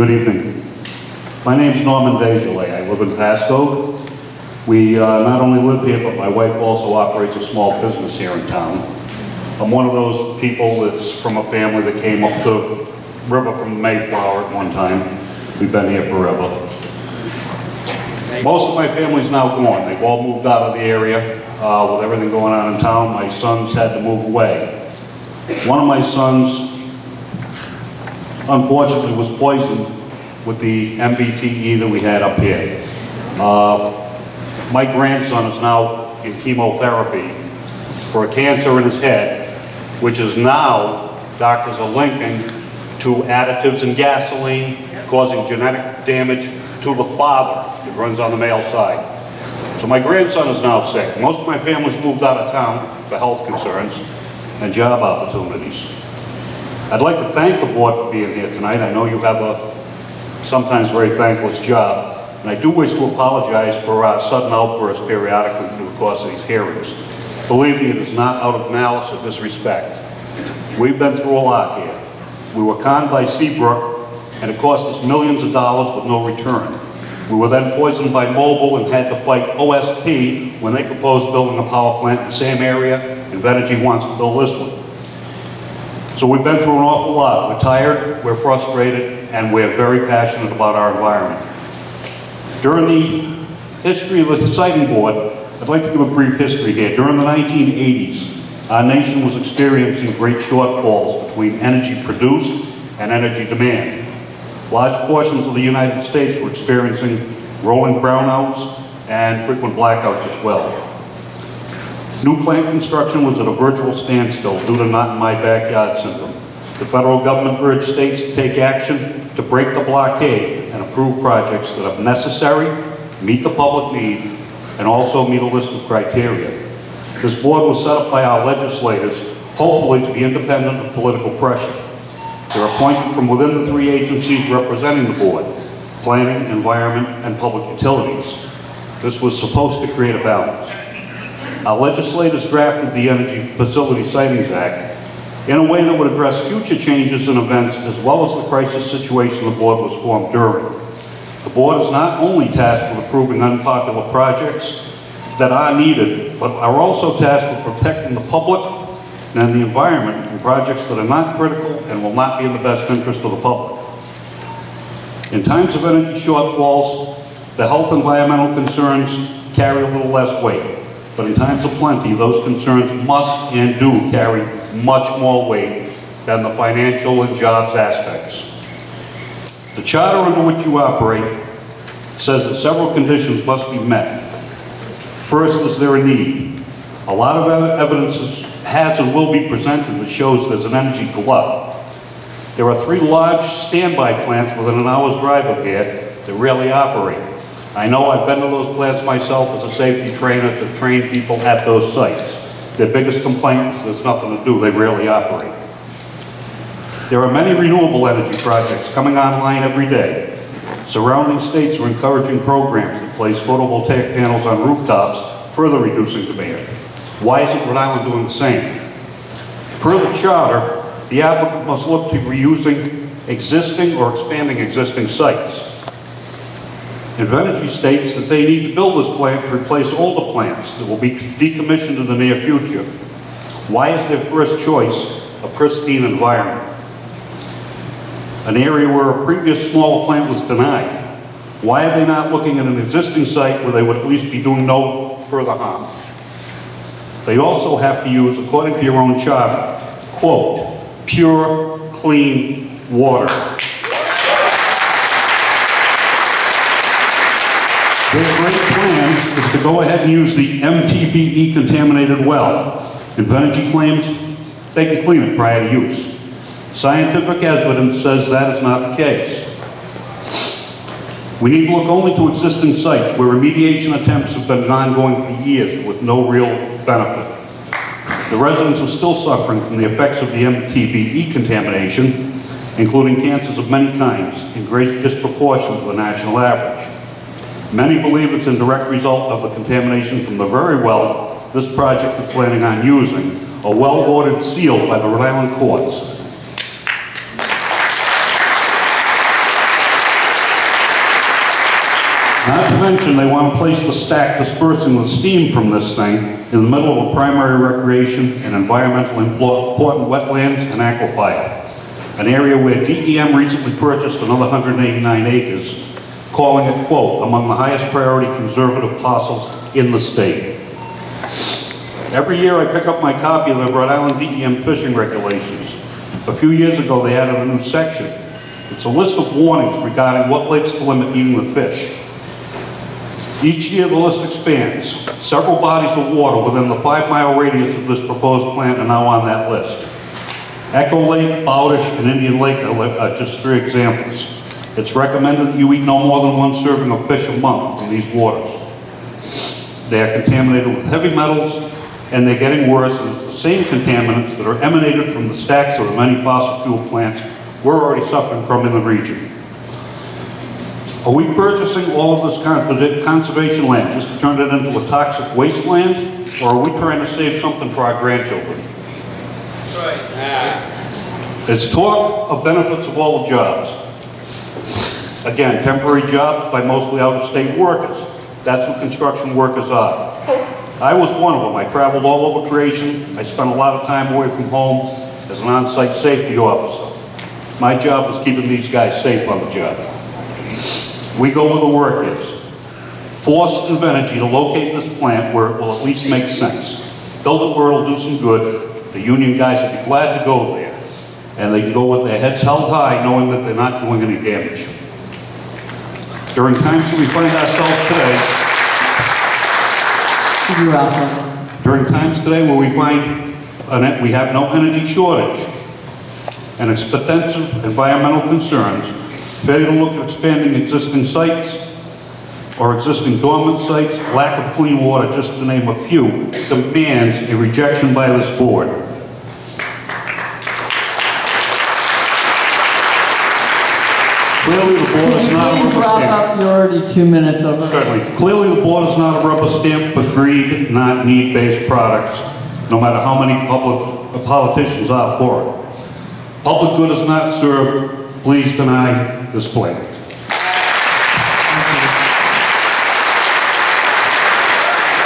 Good evening. My name's Norman Desjardins. I live in Pascoag. We not only live here, but my wife also operates a small business here in town. I'm one of those people that's from a family that came up the river from Mayflower at one time. We've been here forever. Most of my family's now gone. They've all moved out of the area. With everything going on in town, my sons had to move away. One of my sons, unfortunately, was poisoned with the MTBE that we had up here. My grandson is now in chemotherapy for a cancer in his head, which is now, doctors are linking to additives in gasoline, causing genetic damage to the father. It runs on the male side. So my grandson is now sick. Most of my family's moved out of town for health concerns and job opportunities. I'd like to thank the board for being here tonight. I know you have a sometimes very thankless job, and I do wish to apologize for our sudden outbursts periodically through the course of these hearings. Believe me, it is not out of malice or disrespect. We've been through a lot here. We were conned by Seabrook, and it cost us millions of dollars with no return. We were then poisoned by Mobil and had to fight OSP when they proposed building a power plant in the same area, and Energy wants to build this one. So we've been through an awful lot. We're tired, we're frustrated, and we're very passionate about our environment. During the history of the Citing Board, I'd like to give a brief history here. During the 1980s, our nation was experiencing great shortfalls between energy produced and energy demand. Large portions of the United States were experiencing rolling brownouts and frequent blackouts as well. New plant construction was at a virtual standstill due to not in my backyard syndrome. The federal government urged states to take action to break the blockade and approve projects that are necessary, meet the public need, and also meet a list of criteria. This board was set up by our legislators, hopefully to be independent of political pressure. They're appointed from within the three agencies representing the board: planning, environment, and public utilities. This was supposed to create a balance. Our legislators drafted the Energy Facility Sightings Act in a way that would address future changes and events as well as the crisis situation the board was formed during. The board is not only tasked with approving unpopular projects that are needed, but are also tasked with protecting the public and the environment from projects that are not critical and will not be in the best interest of the public. In times of energy shortfalls, the health and environmental concerns carry a little less weight. But in times of plenty, those concerns must and do carry much more weight than the financial and jobs aspects. The charter under which you operate says that several conditions must be met. First, is there a need? A lot of evidence has and will be presented that shows there's an energy glut. There are 3 large standby plants within an hour's drive of here that rarely operate. I know I've been to those plants myself as a safety trainer to train people at those sites. Their biggest complaint is there's nothing to do, they rarely operate. There are many renewable energy projects coming online every day. Surrounding states are encouraging programs that place photovoltaic panels on rooftops, further reducing demand. Why isn't Rhode Island doing the same? Per the charter, the applicant must look to reusing existing or expanding existing sites. Energy states that they need to build this plant to replace older plants that will be decommissioned in the near future. Why is their first choice a pristine environment? An area where a previous smaller plant was denied. Why are they not looking at an existing site where they would at least be doing no further harm? They also have to use, according to your own charter, quote, pure, clean water. Their great plan is to go ahead and use the MTBE contaminated well. Invenergy claims they can clean it prior to use. Scientific evidence says that is not the case. We need to look only to existing sites where remediation attempts have been ongoing for years with no real benefit. The residents are still suffering from the effects of the MTBE contamination, including cancers of many kinds, in great disproportion to the national average. Many believe it's a direct result of the contamination from the very well this project is planning on using, a well ordered sealed by the Rhode Island courts. Not to mention, they want to place the stack dispersing the steam from this thing in the middle of a primary recreation and environmentally important wetlands and aquifer, an area where DEM recently purchased another 189 acres, calling it, quote, among the highest priority conservative parcels in the state. Every year I pick up my copy of the Rhode Island DEM fishing regulations. A few years ago they added a new section. It's a list of warnings regarding what lakes to limit eating the fish. Each year the list expands. Several bodies of water within the 5-mile radius of this proposed plant are now on that list. Echo Lake, Bowdish, and Indian Lake are just 3 examples. It's recommended that you eat no more than 1 serving of fish a month in these waters. They are contaminated with heavy metals, and they're getting worse, and it's the same contaminants that are emanated from the stacks of the many fossil fuel plants we're already suffering from in the region. Are we purchasing all of this conservation land just to turn it into a toxic wasteland, or are we trying to save something for our grandchildren? There's talk of benefits of all the jobs. Again, temporary jobs by mostly out-of-state workers. That's what construction workers are. I was one of them. I traveled all over creation. I spent a lot of time away from home as an on-site safety officer. My job was keeping these guys safe on the job. We go where the work is. Force Invenergy to locate this plant where it will at least make sense. Build it where it'll do some good. The union guys will be glad to go there. And they can go with their heads held high knowing that they're not doing any damage. During times that we find ourselves today, You're welcome. during times today where we have no energy shortage and extensive environmental concerns, failure to look at expanding existing sites or existing dormant sites, lack of clean water, just to name a few, demands a rejection by this board. Clearly, the board is not a Please rubber wrap stamp. up, you're already 2 minutes over. Certainly. Clearly, the board is not a rubber stamp for greed, not need-based products, no matter how many politicians are for it. Public good is not served. Please deny this plan.